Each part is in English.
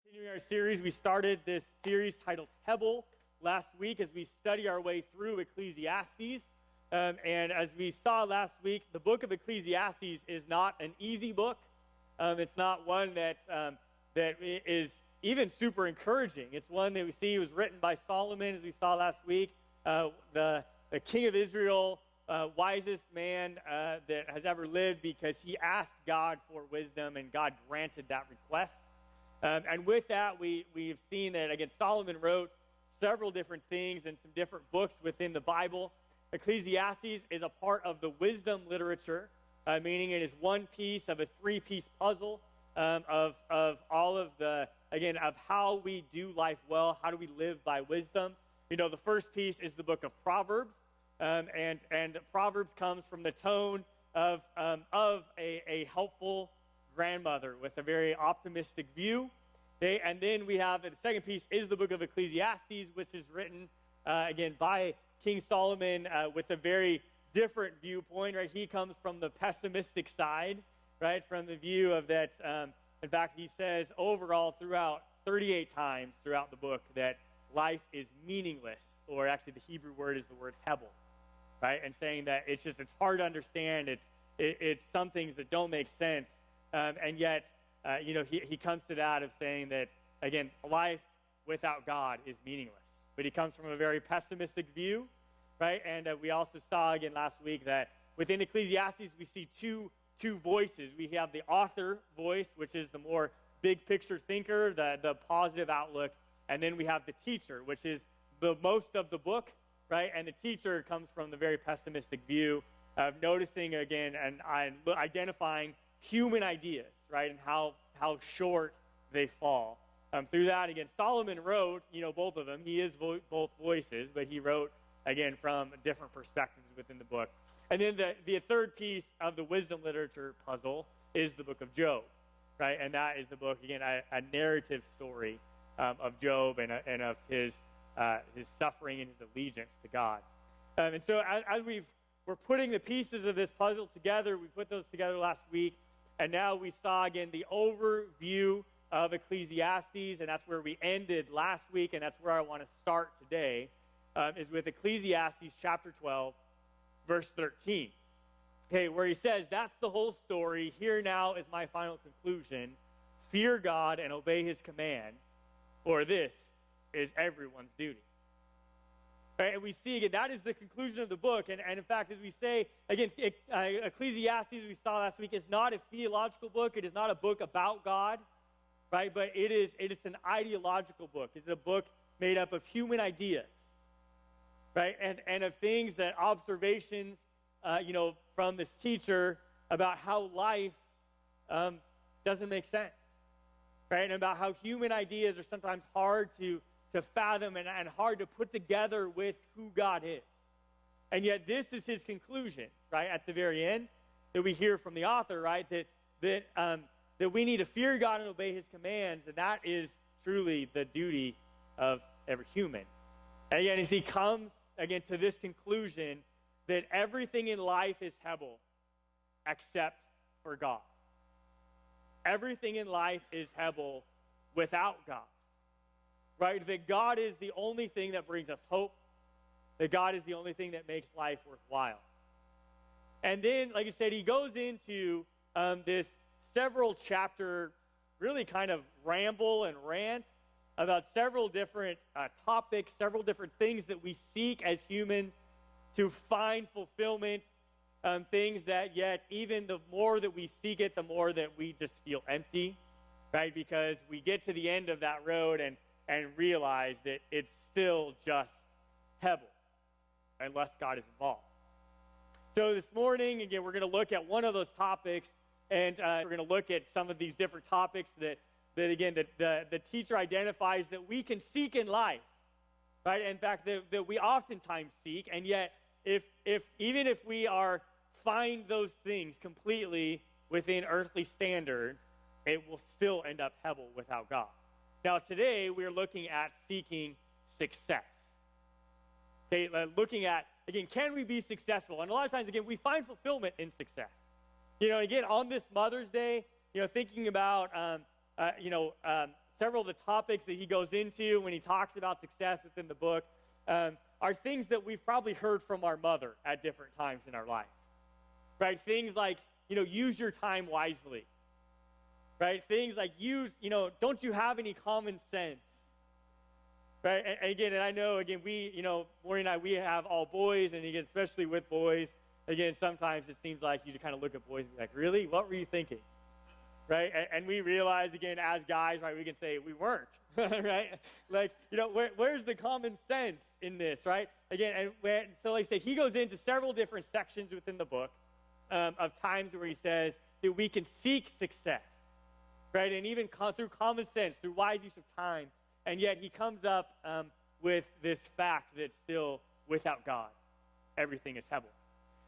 Continuing our series, we started this series titled Hebel last week as we study our way through Ecclesiastes. And as we saw last week, the book of Ecclesiastes is not an easy book. It's not one that is even super encouraging. It's one that we see was written by Solomon, as we saw last week, the king of Israel, wisest man that has ever lived, because he asked God for wisdom, and God granted that request. And with that, we've seen that, again, Solomon wrote several different things and some different books within the Bible. Ecclesiastes is a part of the wisdom literature, meaning it is one piece of a three-piece puzzle of all of the, again, of how we do life well, how do we live by wisdom. You know, the first piece is the book of Proverbs, and Proverbs comes from the tone of a helpful grandmother with a very optimistic view. And then we have the second piece is the book of Ecclesiastes, which is written again by King Solomon with a very different viewpoint. Right, he comes from the pessimistic side, right, from the view of that. In fact, he says overall throughout 38 times throughout the book that life is meaningless, or actually the Hebrew word is the word Hebel, right, and saying that it's hard to understand. It's some things that don't make sense. And yet, he comes to that of saying that, again, life without God is meaningless. But he comes from a very pessimistic view, right? And we also saw, again, last week that within Ecclesiastes, we see two voices. We have the author voice, which is the more big picture thinker, the positive outlook. And then we have the teacher, which is the most of the book, right? And the teacher comes from the very pessimistic view of noticing, again, and identifying human ideas, right, and how short they fall. Through that, again, Solomon wrote, both of them. He is both voices, but he wrote, again, from different perspectives within the book. And then the third piece of the wisdom literature puzzle is the book of Job, right? And that is the book, again, a narrative story of Job and of his suffering and his allegiance to God. And so as we're putting the pieces of this puzzle together, we put those together last week. And now we saw, again, the overview of Ecclesiastes, and that's where we ended last week, and that's where I want to start today, is with Ecclesiastes chapter 12, verse 13. Okay, where he says, that's the whole story. Here now is my final conclusion. Fear God and obey his commands, for this is everyone's duty. Right, and we see, again, that is the conclusion of the book. And in fact, as we say, again, Ecclesiastes, we saw last week, is not a theological book. It is not a book about God, right? But it is an ideological book. It's a book made up of human ideas, right? And of things that observations, from this teacher about how life doesn't make sense, right? And about how human ideas are sometimes hard to fathom and hard to put together with who God is. And yet this is his conclusion, right, at the very end, that we hear from the author, right, that we need to fear God and obey his commands, and that is truly the duty of every human. And again, as he comes, again, to this conclusion that everything in life is Hebel except for God. Everything in life is Hebel without God. Right, that God is the only thing that brings us hope, that God is the only thing that makes life worthwhile. And then, like I said, he goes into this several chapter, really kind of ramble and rant about several different topics, several different things that we seek as humans to find fulfillment, things that yet even the more that we seek it, the more that we just feel empty, right? Because we get to the end of that road and realize that it's still just Hebel unless God is involved. So this morning, again, we're going to look at one of those topics, and we're going to look at some of these different topics that the teacher identifies that we can seek in life, right? In fact, that we oftentimes seek, and yet even if we find those things completely within earthly standards, it will still end up Hebel without God. Now, today, we're looking at seeking success. Okay, looking at, again, can we be successful? And a lot of times, again, we find fulfillment in success. Again, on this Mother's Day, thinking about, several of the topics that he goes into when he talks about success within the book are things that we've probably heard from our mother at different times in our life, right? Things like, use your time wisely, right? Things like don't you have any common sense, right? And I know, we, Maureen and I, we have all boys, and again, especially with boys, again, sometimes it seems like you kind of look at boys and be like, really? What were you thinking? Right? And we realize, again, as guys, right, we can say we weren't, right? Like, where's the common sense in this, right? Again, so like I say, he goes into several different sections within the book of times where he says that we can seek success, right? And even through common sense, through wise use of time, and yet he comes up with this fact that still, without God, everything is Hebel.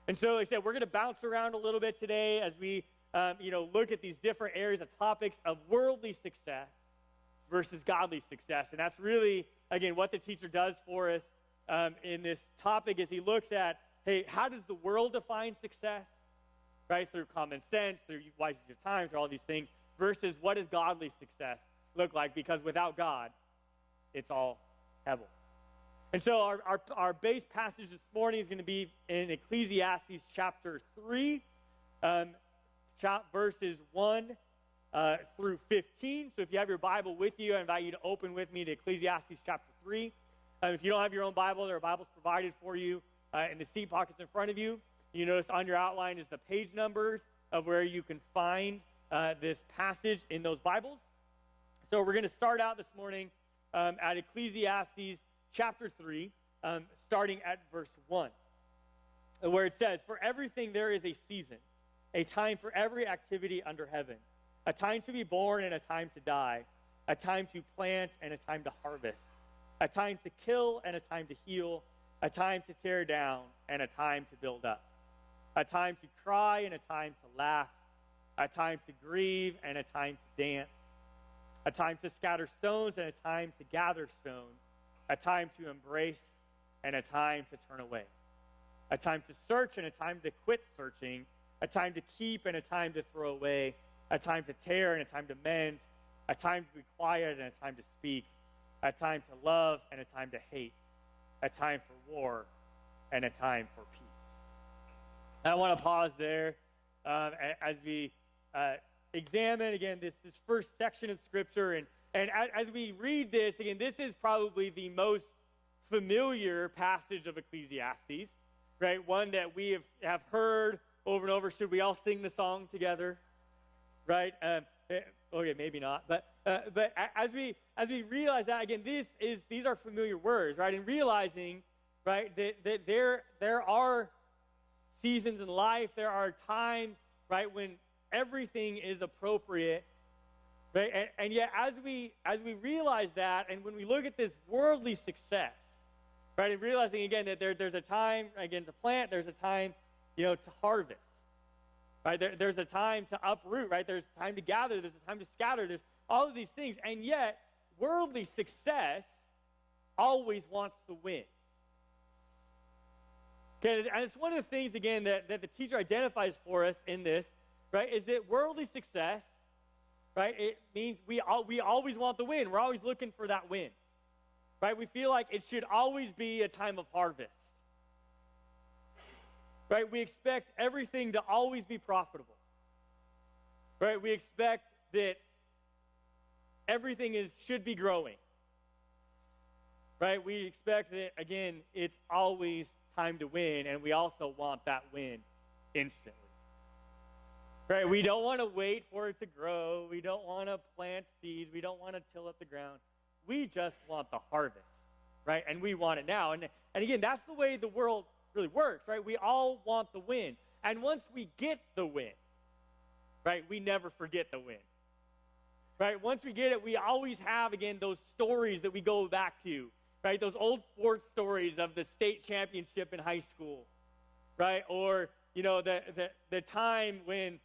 And so, like I said, we're going to bounce around a little bit today as we look at these different areas of topics of worldly success versus godly success. And that's really, again, what the teacher does for us in this topic is he looks at, hey, how does the world define success, right? Through common sense, through wise use of time, through all these things, versus what does godly success look like? Because without God, it's all Hebel. And so our base passage this morning is going to be in Ecclesiastes chapter 3, verses 1 through 15. So if you have your Bible with you, I invite you to open with me to Ecclesiastes chapter 3. If you don't have your own Bible, there are Bibles provided for you in the seat pockets in front of you. You notice on your outline is the page numbers of where you can find this passage in those Bibles. So we're going to start out this morning at Ecclesiastes chapter 3, starting at verse 1, where it says, "For everything there is a season, a time for every activity under heaven, a time to be born and a time to die, a time to plant and a time to harvest, a time to kill and a time to heal, a time to tear down and a time to build up, a time to cry and a time to laugh, a time to grieve and a time to dance, a time to scatter stones and a time to gather stones, a time to embrace and a time to turn away, a time to search and a time to quit searching, a time to keep and a time to throw away, a time to tear and a time to mend, a time to be quiet and a time to speak, a time to love and a time to hate, a time for war and a time for peace." I want to pause there as we examine, again, this first section of Scripture. And as we read this, again, this is probably the most familiar passage of Ecclesiastes, right? One that we have heard over and over. Should we all sing the song together? Right? Okay, maybe not. But as we realize that, again, these are familiar words, right? And realizing, right, that there are seasons in life, there are times, right, when everything is appropriate, right? And yet, as we realize that, and when we look at this worldly success, right, and realizing again that there's a time again to plant, there's a time, to harvest, right? There's a time to uproot, right? There's a time to gather, there's a time to scatter, there's all of these things, and yet worldly success always wants to win. Okay, and it's one of the things, again, that the teacher identifies for us in this, right, is that worldly success, right, it means we always want the win. We're always looking for that win, right? We feel like it should always be a time of harvest, right? We expect everything to always be profitable, right? We expect that everything should be growing, right? We expect that, again, it's always time to win, and we also want that win instantly. Right? We don't want to wait for it to grow. We don't want to plant seeds. We don't want to till up the ground. We just want the harvest, right? And we want it now. And again, that's the way the world really works, right? We all want the win. And once we get the win, right, we never forget the win. Right? Once we get it, we always have, again, those stories that we go back to, right? Those old sports stories of the state championship in high school, right? Or, the time when,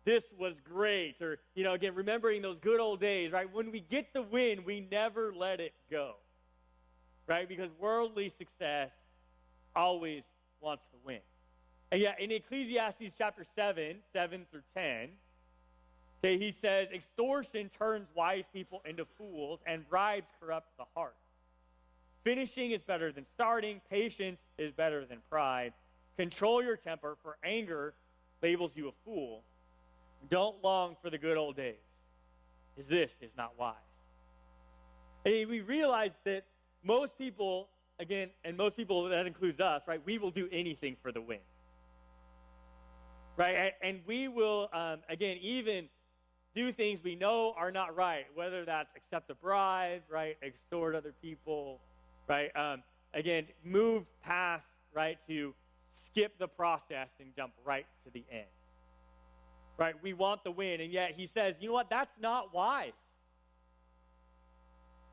this was great. Or, again, remembering those good old days, right? When we get the win, we never let it go, right? Because worldly success always wants to win. And yet, in Ecclesiastes chapter 7 through 10, Okay, he says, extortion turns wise people into fools, and bribes corrupt the heart. Finishing is better than starting. Patience is better than pride. Control your temper, for anger labels you a fool. Don't long for the good old days, as this is not wise. And we realize that most people, again, and most people, that includes us, right, we will do anything for the win. Right? And we will, again, even do things we know are not right, whether that's accept a bribe, right, extort other people, right, again, move past, right, to skip the process and jump right to the end. Right? We want the win, and yet he says, you know what, that's not wise.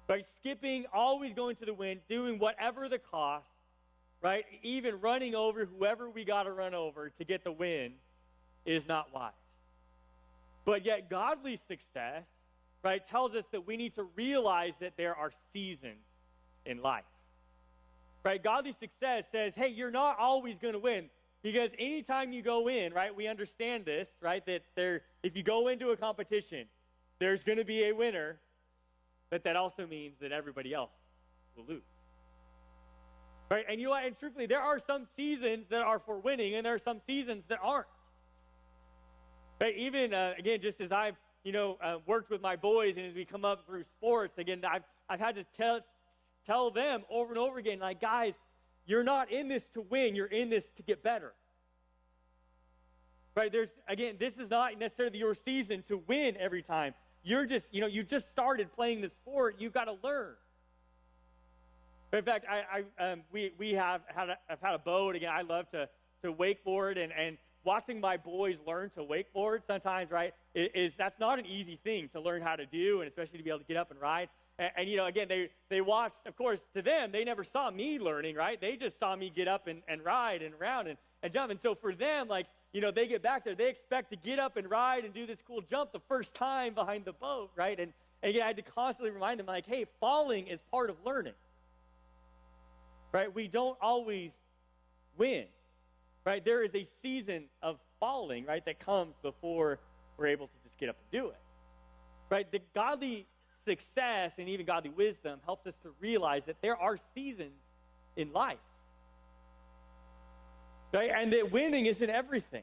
Right? Skipping, always going to the win, doing whatever the cost, right, even running over whoever we got to run over to get the win is not wise. But yet godly success, right, tells us that we need to realize that there are seasons in life. Right? Godly success says, hey, you're not always going to win. Because anytime you go in, right, we understand this, right, that if you go into a competition, there's going to be a winner, but that also means that everybody else will lose. Right? And you know what? And truthfully, there are some seasons that are for winning, and there are some seasons that aren't. Right? Even, again, just as I've, worked with my boys, and as we come up through sports, again, I've had to tell them over and over again, like, guys, you're not in this to win. You're in this to get better. Right? This is not necessarily your season to win every time. You're just, you just started playing the sport. You've got to learn. In fact, we have had a boat. Again, I love to wakeboard, and watching my boys learn to wakeboard sometimes, right, that's not an easy thing to learn how to do, and especially to be able to get up and ride. And again, they watched, of course, to them, they never saw me learning, right? They just saw me get up and ride and around and jump. And so for them, like, they get back there, they expect to get up and ride and do this cool jump the first time behind the boat, right? And again, I had to constantly remind them, like, hey, falling is part of learning, right? We don't always win, right? There is a season of falling, right, that comes before we're able to just get up and do it, right? The godly success and even godly wisdom helps us to realize that there are seasons in life, right? And that winning isn't everything,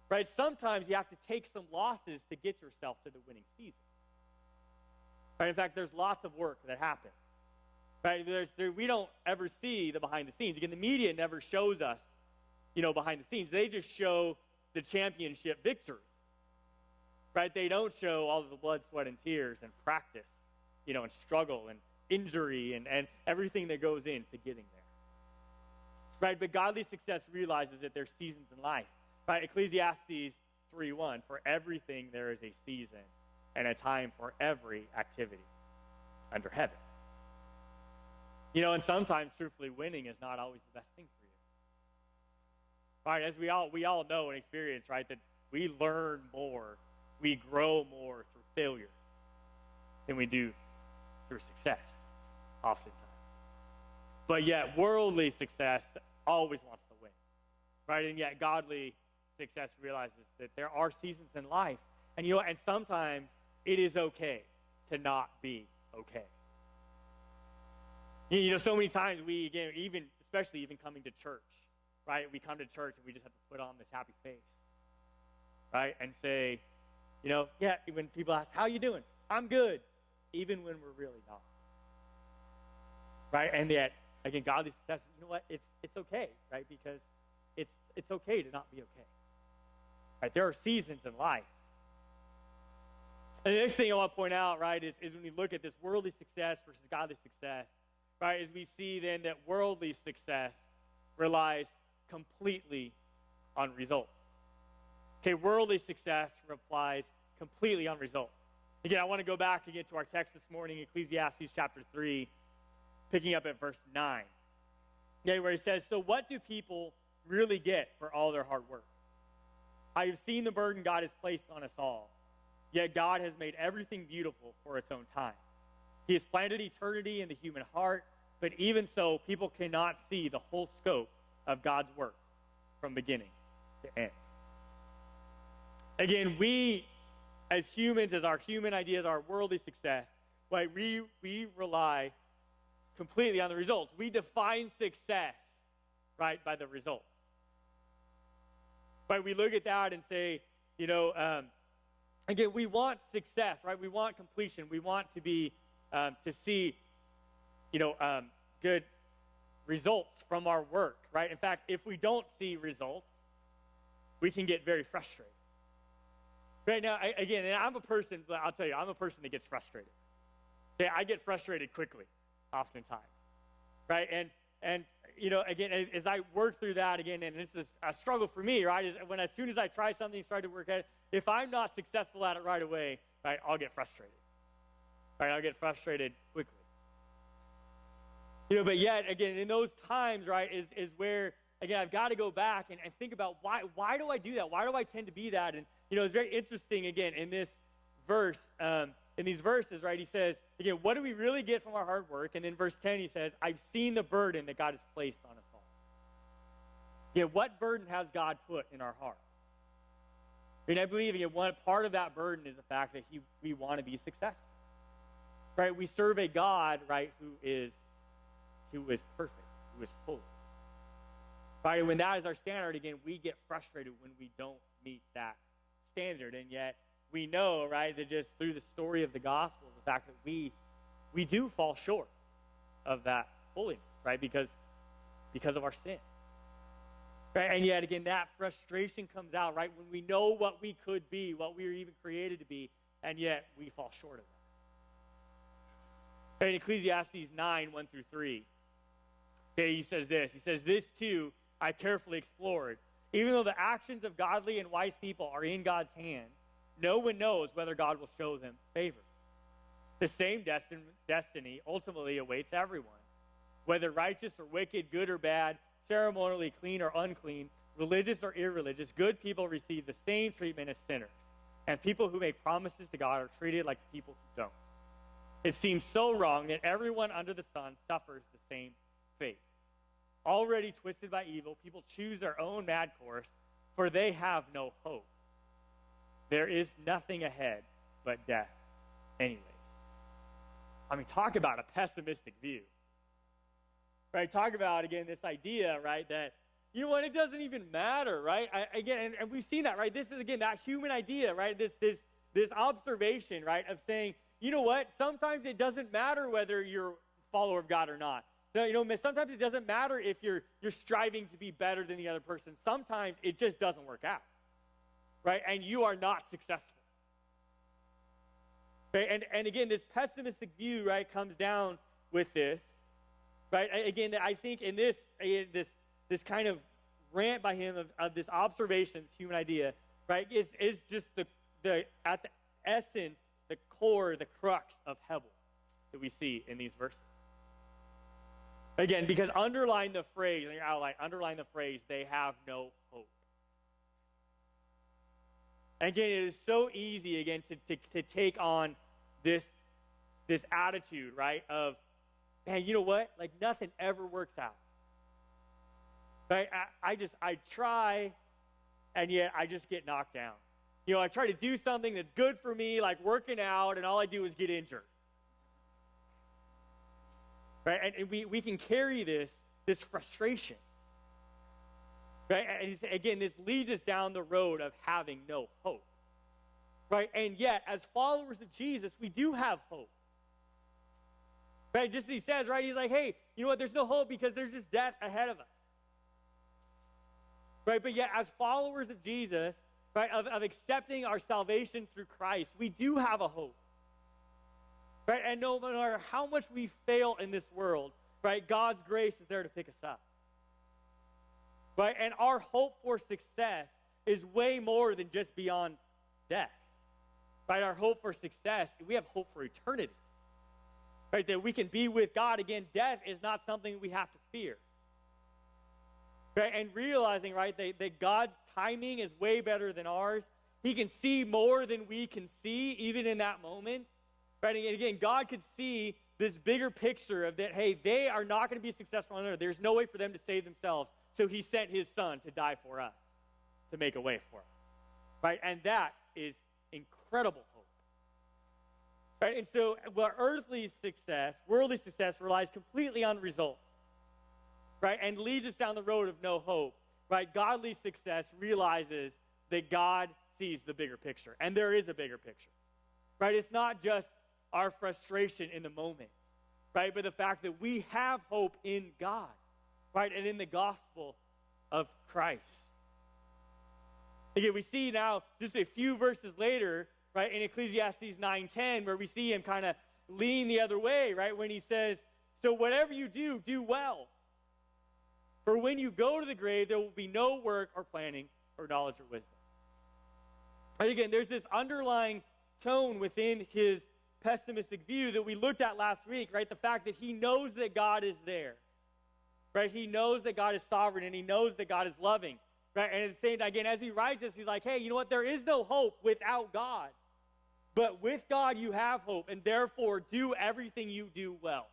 right? Sometimes you have to take some losses to get yourself to the winning season, right? In fact, there's lots of work that happens, right? We don't ever see the behind the scenes. Again, the media never shows us, behind the scenes. They just show the championship victory. Right? They don't show all of the blood, sweat, and tears and practice, and struggle and injury and everything that goes into getting there. Right? But godly success realizes that there's seasons in life. Right? Ecclesiastes 3:1, for everything there is a season and a time for every activity under heaven. And sometimes, truthfully, winning is not always the best thing for you. Right? As we all know and experience, right, that we learn more, we grow more through failure than we do through success, oftentimes. But yet, worldly success always wants to win, right? And yet, godly success realizes that there are seasons in life, and and sometimes it is okay to not be okay. So many times we, again, especially coming to church, right? We come to church and we just have to put on this happy face, right? And say, when people ask, how you doing? I'm good, even when we're really not. Right? And yet, again, godly success, it's okay, right? Because it's okay to not be okay. Right? There are seasons in life. And the next thing I want to point out, right, is when we look at this worldly success versus godly success, right, is we see then that worldly success relies completely on results. Okay, worldly success relies completely on results. Again, I want to go back again to our text this morning, Ecclesiastes chapter 3, picking up at verse 9. Okay, where it says, so what do people really get for all their hard work? I have seen the burden God has placed on us all, yet God has made everything beautiful for its own time. He has planted eternity in the human heart, but even so, people cannot see the whole scope of God's work from beginning to end. Again, we as humans, as our human ideas, our worldly success, right, we rely completely on the results. We define success, right, by the results. Right, we look at that and say, again, we want success, right? We want completion. We want to be, to see, good results from our work, right? In fact, if we don't see results, we can get very frustrated. Right now, and I'm a person, I'll tell you, I'm a person that gets frustrated. Okay, I get frustrated quickly, oftentimes, right? And again, as I work through that again, and this is a struggle for me, right? Is when as soon as I try something, start to work at it, if I'm not successful at it right away, right, I'll get frustrated. Right, I'll get frustrated quickly. But yet, again, in those times, right, is where, again, I've got to go back and think about why do I do that? Why do I tend to be that? And, it's very interesting, again, in this verse, in these verses, right, he says, again, what do we really get from our hard work? And then verse 10, he says, I've seen the burden that God has placed on us all. What burden has God put in our heart? And I believe, again, one part of that burden is the fact that we want to be successful. Right? We serve a God, right, who is perfect, who is holy. Right? And when that is our standard, again, we get frustrated when we don't meet that standard. And yet we know, right, that just through the story of the gospel, the fact that we do fall short of that holiness, right? Because of our sin. Right? And yet again, that frustration comes out, right, when we know what we could be, what we were even created to be, and yet we fall short of that. In Ecclesiastes 9, 1 through 3, okay, he says this. He says, this too I carefully explored. Even though the actions of godly and wise people are in God's hands, no one knows whether God will show them favor. The same destiny ultimately awaits everyone. Whether righteous or wicked, good or bad, ceremonially clean or unclean, religious or irreligious, good people receive the same treatment as sinners. And people who make promises to God are treated like the people who don't. It seems so wrong that everyone under the sun suffers the same fate. Already twisted by evil, people choose their own mad course, for they have no hope. There is nothing ahead but death anyways. I mean, talk about a pessimistic view. Right? Talk about, again, this idea, right, that, it doesn't even matter, right? And we've seen that, right? This is, again, that human idea, right? This observation, right, of saying, you know what? Sometimes it doesn't matter whether you're a follower of God or not. So, sometimes it doesn't matter if you're striving to be better than the other person. Sometimes it just doesn't work out, right? And you are not successful. Right? And again, this pessimistic view, right, comes down with this, right? Again, I think in this kind of rant by him of this observation, this human idea, right, is just the at the essence, the core, the crux of Hebel that we see in these verses. Again, because underline the phrase, in your outline, underline the phrase, they have no hope. Again, it is so easy, again, to take on this attitude, right, of, man, you know what? Like, nothing ever works out. Right? I try, and yet I just get knocked down. I try to do something that's good for me, like working out, and all I do is get injured. Right? And we can carry this frustration. Right? And again, this leads us down the road of having no hope. Right? And yet, as followers of Jesus, we do have hope. Right? Just as he says, right? He's like, hey, you know what? There's no hope because there's just death ahead of us. Right? But yet, as followers of Jesus, right, of accepting our salvation through Christ, we do have a hope. Right? And no matter how much we fail in this world, right, God's grace is there to pick us up. Right? And our hope for success is way more than just beyond death. Right? Our hope for success, we have hope for eternity. Right? That we can be with God. Again, death is not something we have to fear. Right? And realizing, right, that God's timing is way better than ours. He can see more than we can see, even in that moment. Right? And again, God could see this bigger picture of that, hey, they are not going to be successful on earth. There's no way for them to save themselves. So he sent his son to die for us, to make a way for us. Right? And that is incredible hope. Right? And so what earthly success, worldly success, relies completely on results, right? And leads us down the road of no hope, right? Godly success realizes that God sees the bigger picture, and there is a bigger picture, right? It's not just our frustration in the moment, right? But the fact that we have hope in God, right? And in the gospel of Christ. Again, we see now just a few verses later, right, in Ecclesiastes 9:10, where we see him kind of lean the other way, right, when he says, so whatever you do, do well. For when you go to the grave, there will be no work or planning or knowledge or wisdom. And again, there's this underlying tone within his pessimistic view that we looked at last week, right? The fact that he knows that God is there, right? He knows that God is sovereign, and he knows that God is loving, right? And at the same time, again, as he writes this, he's like, hey, you know what? There is no hope without God. But with God, you have hope, and therefore do everything you do well,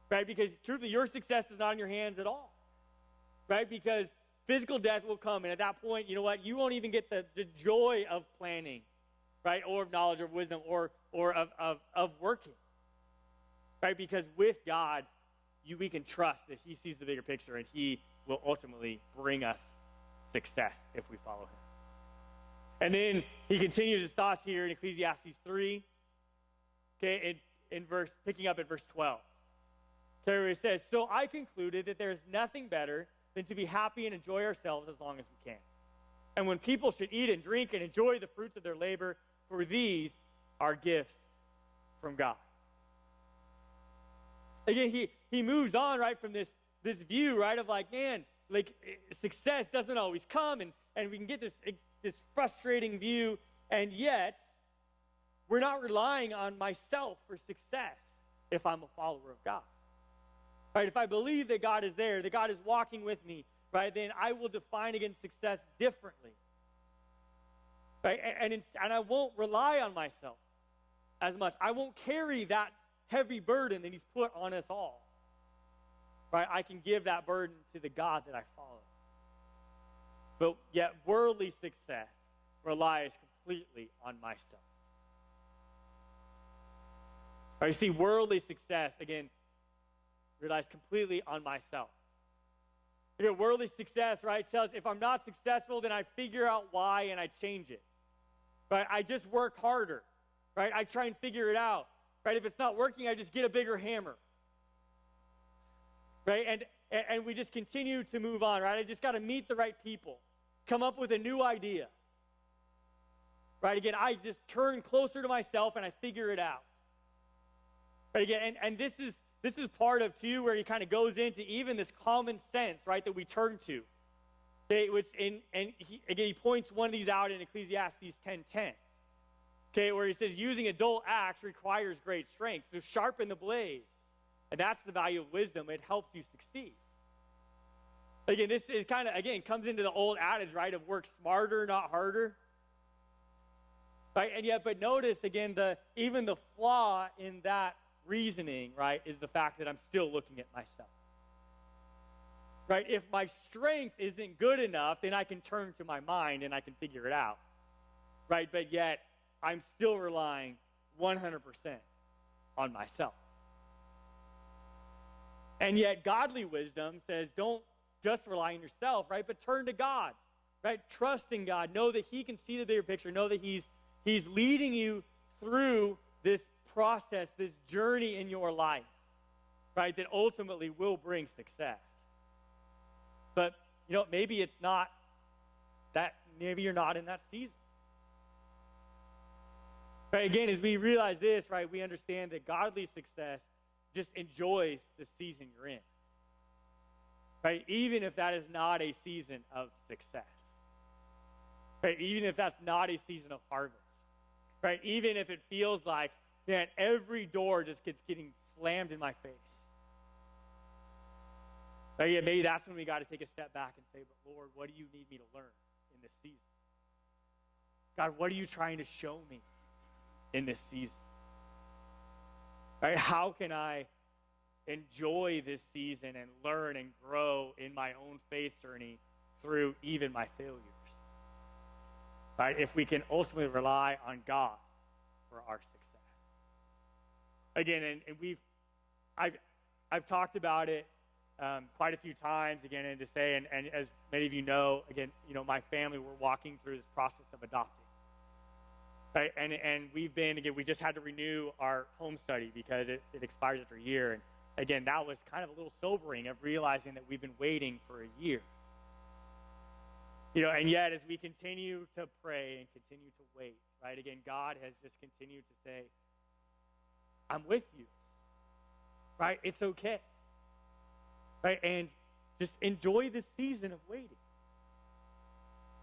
right? Because truthfully, your success is not in your hands at all, right? Because physical death will come, and at that point, you know what? You won't even get the joy of planning, right? Or of knowledge or of wisdom or of working, right? Because with God, we can trust that he sees the bigger picture, and he will ultimately bring us success if we follow him. And then he continues his thoughts here in Ecclesiastes 3, okay, picking up at verse 12. Okay, where he says, so I concluded that there is nothing better than to be happy and enjoy ourselves as long as we can. And when people should eat and drink and enjoy the fruits of their labor, for these are gifts from God. Again, he moves on, right, from this view, right, of like, man, like success doesn't always come, and we can get this frustrating view, and yet we're not relying on myself for success if I'm a follower of God. Right? If I believe that God is there, that God is walking with me, right, then I will define against success differently. Right? And I won't rely on myself as much. I won't carry that heavy burden that he's put on us all. Right? I can give that burden to the God that I follow. But yet worldly success relies completely on myself. Right? You see, worldly success, again, relies completely on myself. Again, worldly success, right, tells if I'm not successful, then I figure out why and I change it. Right? I just work harder. Right? I try and figure it out. Right? If it's not working, I just get a bigger hammer. Right? And we just continue to move on, right? I just got to meet the right people. Come up with a new idea. Right? Again, I just turn closer to myself and I figure it out. Right? Again, and this is part of, too, where he kind of goes into even this common sense, right, that we turn to. Okay, he points one of these out in Ecclesiastes 10:10. Okay, where he says, using a dull axe requires great strength. So sharpen the blade. And that's the value of wisdom. It helps you succeed. Again, this is kind of, again, comes into the old adage, right, of work smarter, not harder. Right? And yet, but notice, again, even the flaw in that reasoning, right, is the fact that I'm still looking at myself. Right? If my strength isn't good enough, then I can turn to my mind and I can figure it out. Right? But yet, I'm still relying 100% on myself. And yet, godly wisdom says, don't just rely on yourself, right? But turn to God, right? Trust in God. Know that he can see the bigger picture. Know that he's leading you through this process, this journey in your life, right? That ultimately will bring success. But, you know, maybe it's not that, maybe you're not in that season. Right? Again, as we realize this, right, we understand that godly success just enjoys the season you're in. Right? Even if that is not a season of success. Right? Even if that's not a season of harvest. Right? Even if it feels like, man, every door just keeps getting slammed in my face. Right? Yeah, maybe that's when we got to take a step back and say, but Lord, what do you need me to learn in this season? God, what are you trying to show me in this season? Right? How can I enjoy this season and learn and grow in my own faith journey through even my failures? right? If we can ultimately rely on God for our success. Again, and I've talked about it quite a few times, again, and to say, and as many of you know, again, my family, we're walking through this process of adopting. Right? And we just had to renew our home study because it expires after a year. And again, that was kind of a little sobering of realizing that we've been waiting for a year. And yet as we continue to pray and continue to wait, right? Again, God has just continued to say, I'm with you, right? It's okay, right? And just enjoy this season of waiting.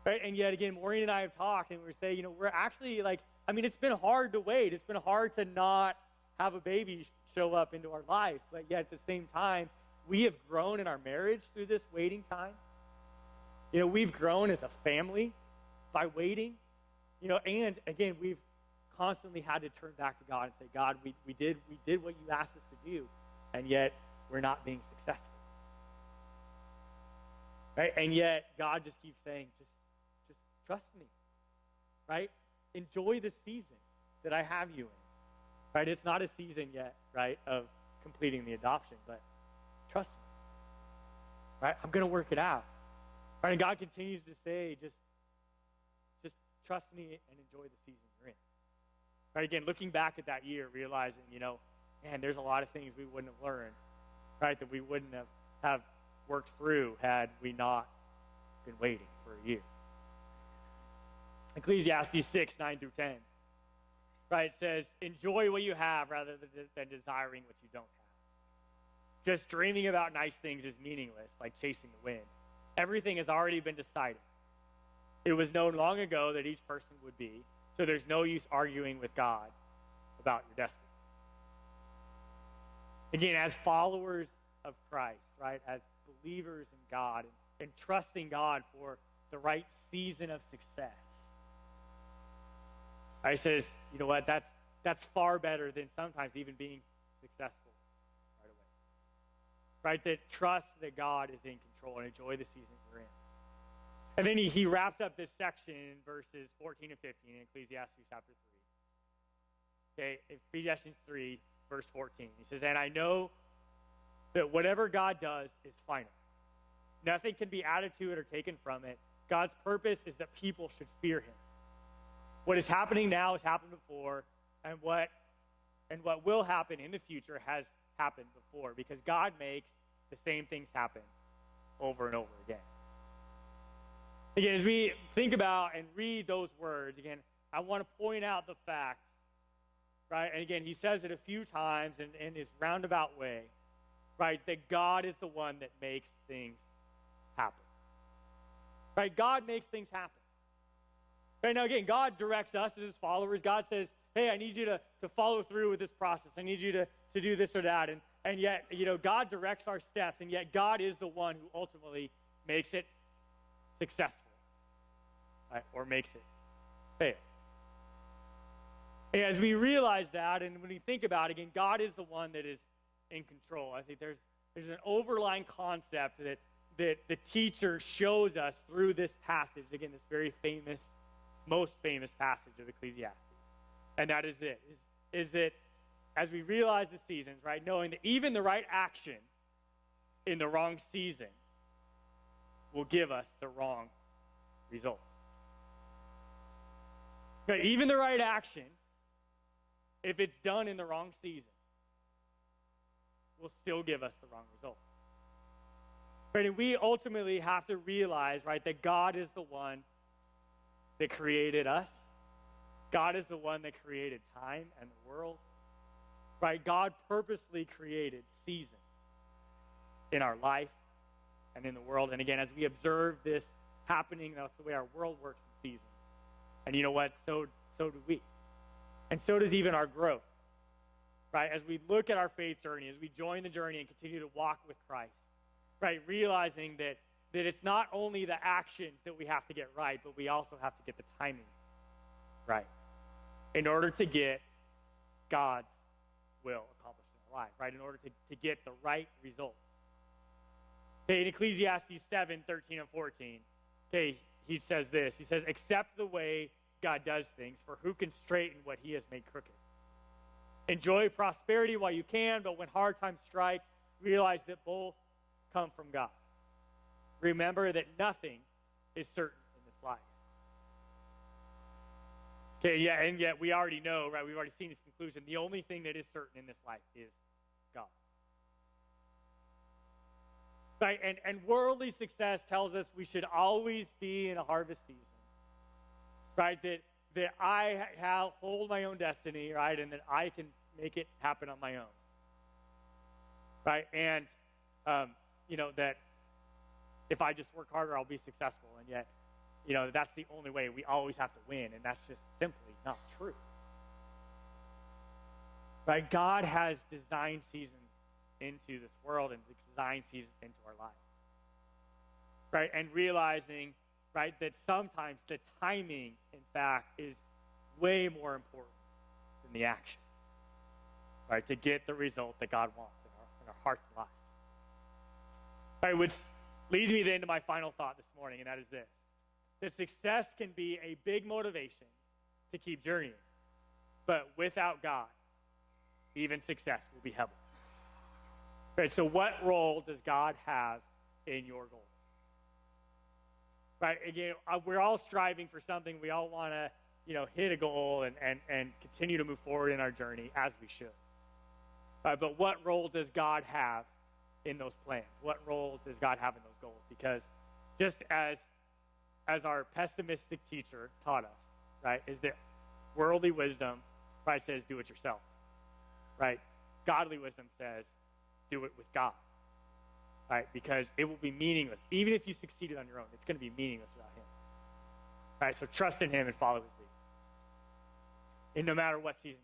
Right? And yet again, Maureen and I have talked, and we're saying, we're actually it's been hard to wait. It's been hard to not have a baby show up into our life. But yet at the same time, we have grown in our marriage through this waiting time. We've grown as a family by waiting. And again, we've constantly had to turn back to God and say, God, we did what you asked us to do, and yet we're not being successful. Right? And yet God just keeps saying, just trust me, right? Enjoy the season that I have you in, right? It's not a season yet, right, of completing the adoption, but trust me, right? I'm going to work it out, right? And God continues to say, just trust me and enjoy the season you're in, right? Again, looking back at that year, realizing, man, there's a lot of things we wouldn't have learned, right, that we wouldn't have worked through had we not been waiting for a year. Ecclesiastes 6, 9 through 10, right? It says, enjoy what you have rather than desiring what you don't have. Just dreaming about nice things is meaningless, like chasing the wind. Everything has already been decided. It was known long ago that each person would be, so there's no use arguing with God about your destiny. Again, as followers of Christ, right, as believers in God and trusting God for the right season of success, right, it says, you know what, that's far better than sometimes even being successful right away. Right, that trust that God is in control and enjoy the season we're in. And then he wraps up this section in verses 14 and 15 in Ecclesiastes chapter 3. Okay, Ecclesiastes 3, verse 14. He says, and I know that whatever God does is final. Nothing can be added to it or taken from it. God's purpose is that people should fear him. What is happening now has happened before, and what will happen in the future has happened before, because God makes the same things happen over and over again. Again, as we think about and read those words, again, I want to point out the fact, right, and again, he says it a few times in his roundabout way, right, that God is the one that makes things happen. Right, God makes things happen. Right, now again, God directs us as his followers. God says, hey, I need you to follow through with this process. I need you to do this or that. And yet, God directs our steps, and yet God is the one who ultimately makes it successful, right, or makes it fail. And as we realize that, and when we think about it, again, God is the one that is in control. I think there's an overlying concept that the teacher shows us through this passage, again, this very famous, most famous passage of Ecclesiastes. And that is this, is that as we realize the seasons, right, knowing that even the right action in the wrong season will give us the wrong result. Okay, even the right action, if it's done in the wrong season, will still give us the wrong result. Right, and we ultimately have to realize, right, that God is the one that created us. God is the one that created time and the world. Right, God purposely created seasons in our life and in the world. And again, as we observe this happening, that's the way our world works in seasons. And you know what? So do we. And so does even our growth. Right, as we look at our faith journey, as we join the journey and continue to walk with Christ, right, realizing that it's not only the actions that we have to get right, but we also have to get the timing right in order to get God's will accomplished in our life, right, in order to get the right results. Okay, in Ecclesiastes 7, 13 and 14, okay, he says this. He says, accept the way God does things, for who can straighten what he has made crooked? Enjoy prosperity while you can, but when hard times strike, realize that both come from God. Remember that nothing is certain in this life. Okay, yeah, and yet we already know, right? We've already seen this conclusion. The only thing that is certain in this life is God. Right? And worldly success tells us we should always be in a harvest season. Right? That I hold my own destiny, right? And that I can make it happen on my own. Right? And, that if I just work harder, I'll be successful. And yet, that's the only way. We always have to win. And that's just simply not true. Right? God has designed seasons into this world and designed seasons into our life. Right? And realizing, right, that sometimes the timing, in fact, is way more important than the action. Right? To get the result that God wants in our hearts and lives. Right? Which leads me then to my final thought this morning, and that is this. That success can be a big motivation to keep journeying. But without God, even success will be Hebel. Right, so what role does God have in your goals? Right, again, we're all striving for something. We all want to, hit a goal and continue to move forward in our journey as we should. But what role does God have in those plans? What role does God have in those goals? Because just as our pessimistic teacher taught us, right, is that worldly wisdom, right, says do it yourself. Right? Godly wisdom says do it with God, right? Because it will be meaningless. Even if you succeeded on your own, it's going to be meaningless without him. Right? So trust in him and follow his lead. And no matter what season